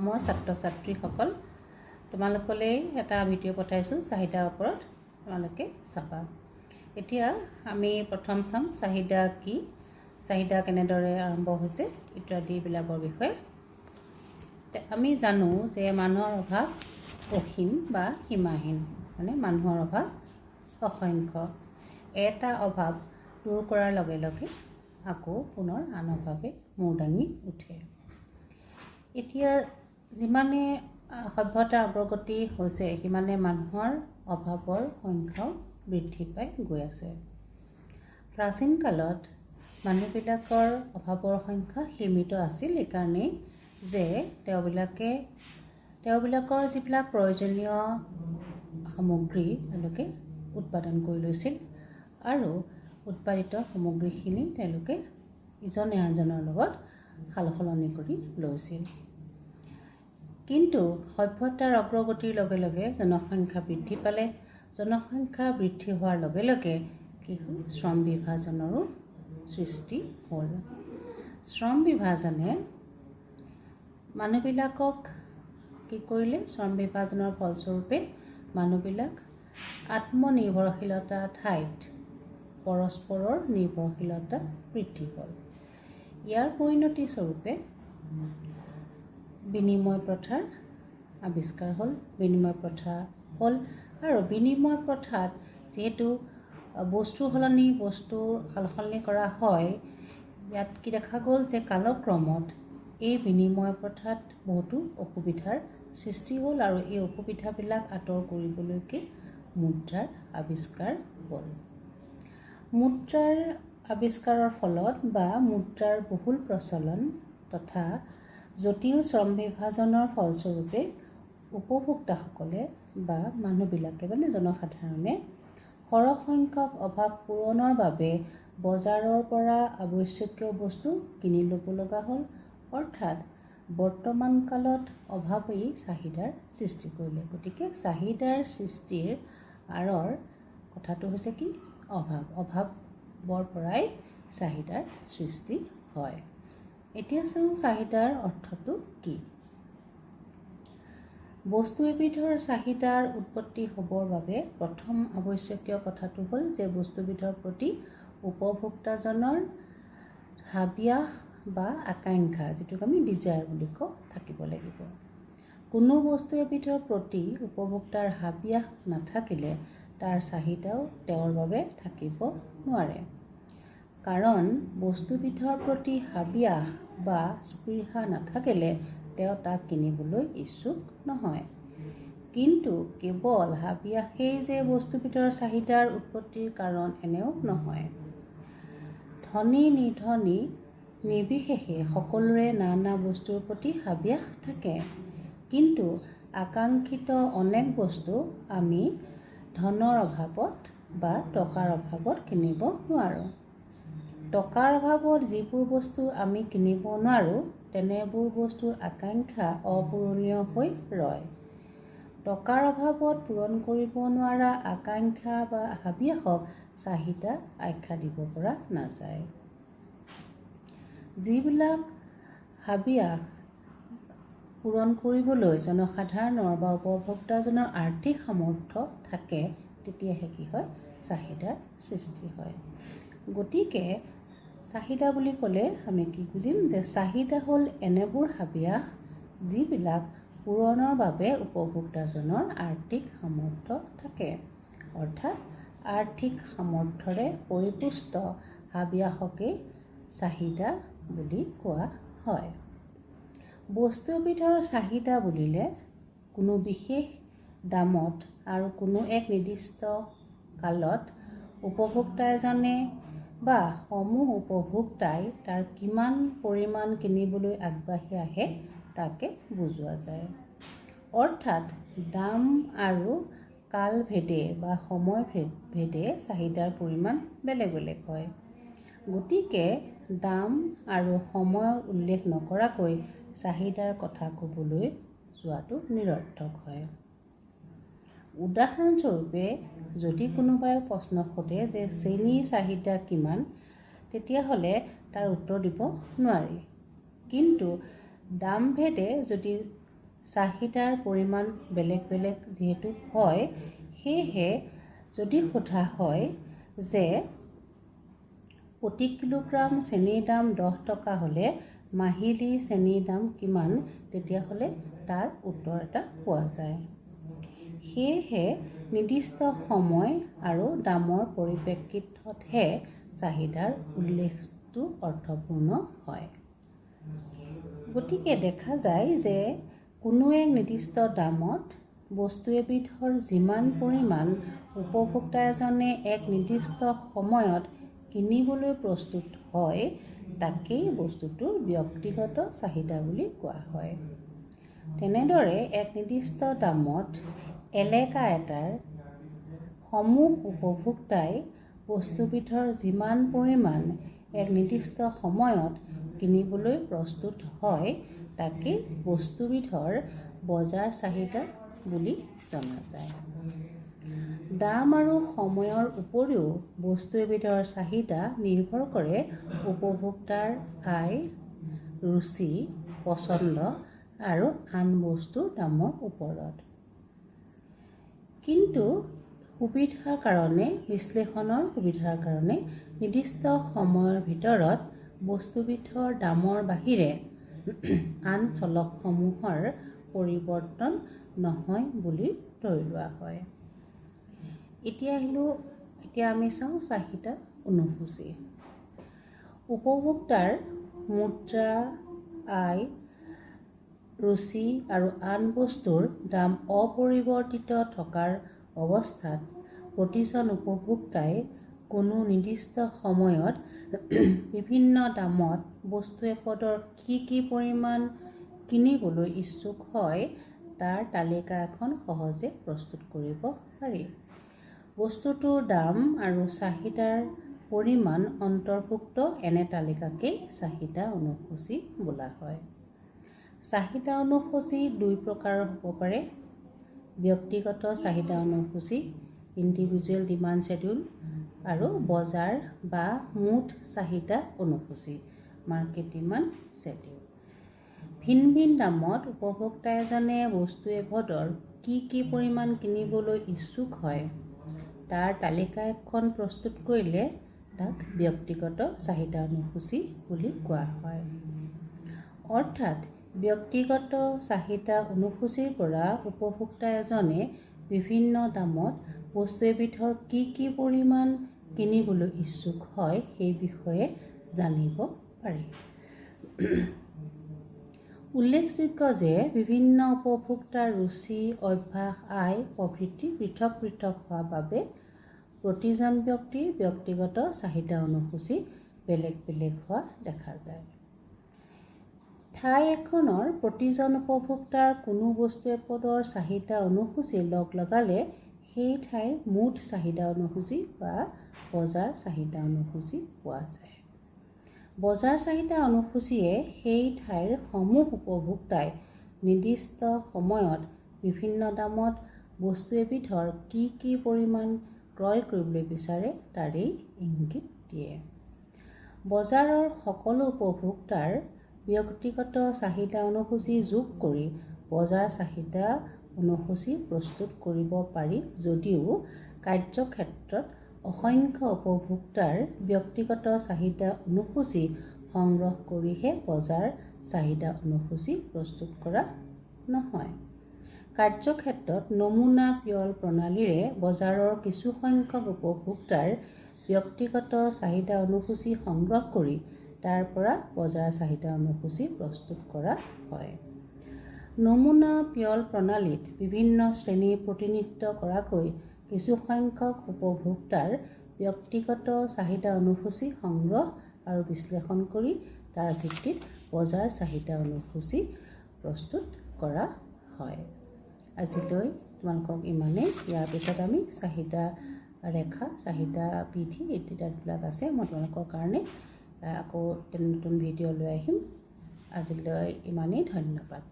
মোৰ ছাত্ৰ ছাত্ৰীসকল তোমালোকলৈ এটা ভিডিঅ' পঠাইছোঁ চাহিদাৰ ওপৰত তোমালোকে চাবা। এতিয়া আমি প্ৰথম চাম চাহিদা কি, চাহিদা কেনেদৰে আৰম্ভ হৈছে ইত্যাদিবিলাকৰ বিষয়ে। আমি জানো যে মানুহৰ অভাৱ অসীম বা সীমাহীন, মানে মানুহৰ অভাৱ অসংখ্য। এটা অভাৱ দূৰ কৰাৰ লগে লগে আকৌ পুনৰ আন অভাৱে মূৰ দাঙি উঠে। এতিয়া যিমানে সভ্যতাৰ অগ্ৰগতি হৈছে সিমানে মানুহৰ অভাৱৰ সংখ্যাও বৃদ্ধি পাই গৈ আছে। প্ৰাচীন কালত মানুহবিলাকৰ অভাৱৰ সংখ্যা সীমিত আছিল, এইকাৰণেই যে তেওঁবিলাকৰ যিবিলাক প্ৰয়োজনীয় সামগ্ৰী তেওঁলোকে উৎপাদন কৰি লৈছিল আৰু উৎপাদিত সামগ্ৰীখিনি তেওঁলোকে ইজনে আনজনৰ লগত সাল সলনি কৰি লৈছিল। কিন্তু সভ্যতাৰ অগ্ৰগতিৰ লগে লগে জনসংখ্যা বৃদ্ধি পালে। জনসংখ্যা বৃদ্ধি হোৱাৰ লগে লগে কি হ'ল, শ্ৰম বিভাজনৰো সৃষ্টি হ'ল। শ্ৰম বিভাজনে মানুহবিলাকক কি কৰিলে, শ্ৰম বিভাজনৰ ফলস্বৰূপে মানুহবিলাক আত্মনিৰ্ভৰশীলতা ঠাইত পৰস্পৰৰ নিৰ্ভৰশীলতা বৃদ্ধি হ'ল। ইয়াৰ পৰিণতি স্বৰূপে বিনিময় প্ৰথাৰ আৱিষ্কাৰ হ'ল। বিনিময় প্ৰথা হ'ল আৰু বিনিময় প্ৰথাত যিহেতু বস্তুৰ সলনি বস্তুৰ সাল সলনি কৰা হয়, ইয়াত কি দেখা গ'ল যে কালক্ৰমত এই বিনিময় প্ৰথাত বহুতো অসুবিধাৰ সৃষ্টি হ'ল আৰু এই অসুবিধাবিলাক আঁতৰ কৰিবলৈকে মুদ্ৰাৰ আৱিষ্কাৰ হ'ল। মুদ্ৰাৰ আৱিষ্কাৰৰ ফলত বা মুদ্ৰাৰ বহুল প্ৰচলন তথা জটিল শ্ৰম বিভাজনৰ ফলস্বৰূপে উপভোক্তাসকলে বা মানুহবিলাকে মানে জনসাধাৰণে সৰহ সংখ্যক অভাৱ পূৰণৰ বাবে বজাৰৰ পৰা আৱশ্যকীয় বস্তু কিনি ল'ব লগা হ'ল। অৰ্থাৎ বৰ্তমান কালত অভাৱেই চাহিদাৰ সৃষ্টি কৰিলে। গতিকে চাহিদাৰ সৃষ্টিৰ আঁৰৰ কথাটো হৈছে কি, অভাৱৰ পৰাই চাহিদাৰ সৃষ্টি হয়। এতিয়া চাওঁ চাহিদাৰ অৰ্থটো কি। বস্তু এবিধৰ চাহিদাৰ উৎপত্তি হ'বৰ বাবে প্ৰথম আৱশ্যকীয় কথাটো হ'ল যে বস্তুবিধৰ প্ৰতি উপভোক্তাজনৰ হাবিয়াস বা আকাংক্ষা, যিটোক আমি ডিজায়াৰ বুলি কওঁ, থাকিব লাগিব। কোনো বস্তু এবিধৰ প্ৰতি উপভোক্তাৰ হাবিয়াস নাথাকিলে তাৰ চাহিদাও তেওঁৰ বাবে থাকিব নোৱাৰে। কাৰণ বস্তুবিধৰ প্ৰতি হাবিয়াস বা স্পৃহা নাথাকিলে তেওঁ তাক কিনিবলৈ ইচ্ছুক নহয়। কিন্তু কেৱল হাবিয়াসেই যে বস্তুবিধৰ চাহিদাৰ উৎপত্তিৰ কাৰণ এনেও নহয়। ধনী নিৰ্ধনী নিৰ্বিশেষে সকলোৰে নানা বস্তুৰ প্ৰতি হাবিয়াস থাকে, কিন্তু আকাংক্ষিত অনেক বস্তু আমি ধনৰ অভাৱত বা টকাৰ অভাৱত কিনিব নোৱাৰোঁ। টকাৰ অভাৱত যিবোৰ বস্তু আমি কিনিব নোৱাৰোঁ তেনেবোৰ বস্তুৰ আকাংক্ষা অপূৰণীয় হৈ ৰয়। টকাৰ অভাৱত পূৰণ কৰিব নোৱাৰা আকাংক্ষা বা হাবিয়াসক চাহিদা আখ্যা দিব পৰা নাযায়। যিবিলাক হাবিয়াস পূৰণ কৰিবলৈ জনসাধাৰণৰ বা উপভোক্তাজনৰ আৰ্থিক সামৰ্থ্য থাকে তেতিয়াহে কি হয়, চাহিদাৰ সৃষ্টি হয়। গতিকে চাহিদা বুলি ক'লে আমি কি বুজিম, যে চাহিদা হ'ল এনেবোৰ হাবিয়াস যিবিলাক পূৰণৰ বাবে উপভোক্তাজনৰ আৰ্থিক সামৰ্থ্য থাকে। অৰ্থাৎ আৰ্থিক সামৰ্থ্যৰে পৰিপুষ্ট হাবিয়াসকে চাহিদা বুলি কোৱা হয়। বস্তু এবিধৰ চাহিদা বুলিলে কোনো বিশেষ দামত আৰু কোনো এক নিৰ্দিষ্ট কালত উপভোক্তা এজনে বা সমূহ উপভোক্তাই তাৰ কিমান পৰিমাণ কিনিবলৈ আগবাঢ়ি আহে তাকে বুজোৱা যায়। অৰ্থাৎ দাম আৰু কাল ভেদে বা সময় ভেদে চাহিদাৰ পৰিমাণ বেলেগ বেলেগ হয়। গতিকে দাম আৰু সময় উল্লেখ নকৰাকৈ চাহিদাৰ কথা ক'বলৈ যোৱাটো নিৰৰ্থক হয়। উদাহৰণস্বৰূপে যদি কোনোবাই প্ৰশ্ন সোধে যে চেনিৰ চাহিদা কিমান, তেতিয়াহ'লে তাৰ উত্তৰ দিব নোৱাৰি। কিন্তু দাম ভেদে যদি চাহিদাৰ পৰিমাণ বেলেগ বেলেগ যিহেতু হয়, সেয়েহে যদি সোধা হয় যে প্ৰতি কিলোগ্ৰাম চেনিৰ দাম 10 টকা হ'লে মাহিলী চেনিৰ দাম কিমান, তেতিয়াহ'লে তাৰ উত্তৰ এটা পোৱা যায়। সেয়েহে নিৰ্দিষ্ট সময় আৰু দামৰ পৰিপ্ৰেক্ষিততহে চাহিদাৰ উল্লেখটো অৰ্থপূৰ্ণ হয়। গতিকে দেখা যায় যে কোনো এক নিৰ্দিষ্ট দামত বস্তু এবিধৰ যিমান পৰিমাণ উপভোক্তা এজনে এক নিৰ্দিষ্ট সময়ত কিনিবলৈ প্ৰস্তুত হয়, তাকেই বস্তুটোৰ ব্যক্তিগত চাহিদা বুলি কোৱা হয়। তেনেদৰে এক নিৰ্দিষ্ট দামত এলেকা এটাৰ সমূহ উপভোক্তাই বস্তুবিধৰ যিমান পৰিমাণ এক নিৰ্দিষ্ট সময়ত কিনিবলৈ প্ৰস্তুত হয়, তাকেই বস্তুবিধৰ বজাৰ চাহিদা বুলি জনা যায়। দাম আৰু সময়ৰ উপৰিও বস্তু এবিধৰ চাহিদা নিৰ্ভৰ কৰে উপভোক্তাৰ আয়, ৰুচি, পচন্দ আৰু আন বস্তুৰ দামৰ ওপৰত। কিন্তু বিশ্লেষণৰ সুবিধাৰ কাৰণে নিৰ্দিষ্ট সময়ৰ ভিতৰত বস্তুবিধৰ দামৰ বাহিৰে আন চলকসমূহৰ পৰিৱৰ্তন নহয় বুলি ধৰি লোৱা হয়। এতিয়া আমি চাওঁ চাহিদা অনুসূচী। উপভোক্তাৰ মুদ্ৰা, আয়, ৰুচি আৰু আন বস্তুৰ দাম অপৰিৱৰ্তিত থকাৰ অৱস্থাত প্ৰতিজন উপভোক্তাই কোনো নিৰ্দিষ্ট সময়ত বিভিন্ন দামত বস্তু এপদৰ কি পৰিমাণ কিনিবলৈ ইচ্ছুক হয়, তাৰ তালিকা এখন সহজে প্ৰস্তুত কৰিব পাৰি। বস্তুটোৰ দাম আৰু চাহিদাৰ পৰিমাণ অন্তৰ্ভুক্ত এনে তালিকাকেই চাহিদা অনুসূচী বোলা হয়। চাহিদা অনুসূচী দুই প্ৰকাৰৰ হ'ব পাৰে: ব্যক্তিগত চাহিদা অনুসূচী ইণ্ডিভিজুৱেল ডিমাণ্ড শ্বেডিউল আৰু বজাৰ বা মুঠ চাহিদা অনুসূচী মাৰ্কেট ডিমাণ্ড শ্বেডিউল। ভিন ভিন দামত উপভোক্তা এজনে বস্তু এপদৰ কি পৰিমাণ কিনিবলৈ ইচ্ছুক হয়, তাৰ তালিকা এখন প্ৰস্তুত কৰিলে তাক ব্যক্তিগত চাহিদা অনুসূচী বুলি কোৱা হয়। অৰ্থাৎ ব্যক্তিগত চাহিদা অনুসূচীৰ পৰা উপভোক্তা এজনে বিভিন্ন দামত বস্তু এবিধৰ কি পৰিমাণ কিনিবলৈ ইচ্ছুক হয়, সেই বিষয়ে জানিব পাৰি। উল্লেখযোগ্য যে বিভিন্ন উপভোক্তাৰ ৰুচি, অভ্যাস, আয় প্ৰভৃতি পৃথক পৃথক হোৱা বাবে প্ৰতিজন ব্যক্তিৰ ব্যক্তিগত চাহিদা অনুসূচী বেলেগ বেলেগ হোৱা দেখা যায়। ঠাই এখনৰ প্ৰতিজন উপভোক্তাৰ কোনো বস্তু এপদৰ চাহিদা অনুসূচী লগালে সেই ঠাইৰ মুঠ চাহিদা অনুসূচী বা বজাৰ চাহিদা অনুসূচী পোৱা যায়। বজাৰ চাহিদা অনুসূচীয়ে সেই ঠাইৰ সমূহ উপভোক্তাই নিৰ্দিষ্ট সময়ত বিভিন্ন দামত বস্তু এবিধৰ কি পৰিমাণ ক্ৰয় কৰিবলৈ বিচাৰে তাৰেই ইংগিত দিয়ে। বজাৰৰ সকলো উপভোক্তাৰ ব্যক্তিগত চাহিদা অনুসূচী যোগ কৰি বজাৰ চাহিদা অনুসূচী প্ৰস্তুত কৰিব পাৰি যদিও কাৰ্যক্ষেত্ৰত অসংখ্য উপভোক্তাৰ ব্যক্তিগত চাহিদা অনুসূচী সংগ্ৰহ কৰিহে বজাৰ চাহিদা অনুসূচী প্ৰস্তুত কৰা নহয়। কাৰ্যক্ষেত্ৰত নমুনা পিয়ল প্ৰণালীৰে বজাৰৰ কিছুসংখ্যক উপভোক্তাৰ ব্যক্তিগত চাহিদা অনুসূচী সংগ্ৰহ কৰি তাৰ পৰা বজাৰ চাহিদা অনুসূচী প্ৰস্তুত কৰা হয়। নমুনা পিয়ল প্ৰণালীত বিভিন্ন শ্ৰেণী প্ৰতিনিধিত্ব কৰাকৈ কিছুসংখ্যক উপভোক্তাৰ ব্যক্তিগত চাহিদা অনুসূচী সংগ্ৰহ আৰু বিশ্লেষণ কৰি তাৰ ভিত্তিত বজাৰ চাহিদা অনুসূচী প্ৰস্তুত কৰা হয়। আজিলৈ তোমালোকক ইমানেই। ইয়াৰ পিছত আমি চাহিদা ৰেখা, চাহিদা বিধি ইত্যাদিবিলাক আছে, মই তোমালোকৰ কাৰণে আকৌ নতুন ভিডিঅ' লৈ আহিম। আজিলৈ ইমানেই। ধন্যবাদ।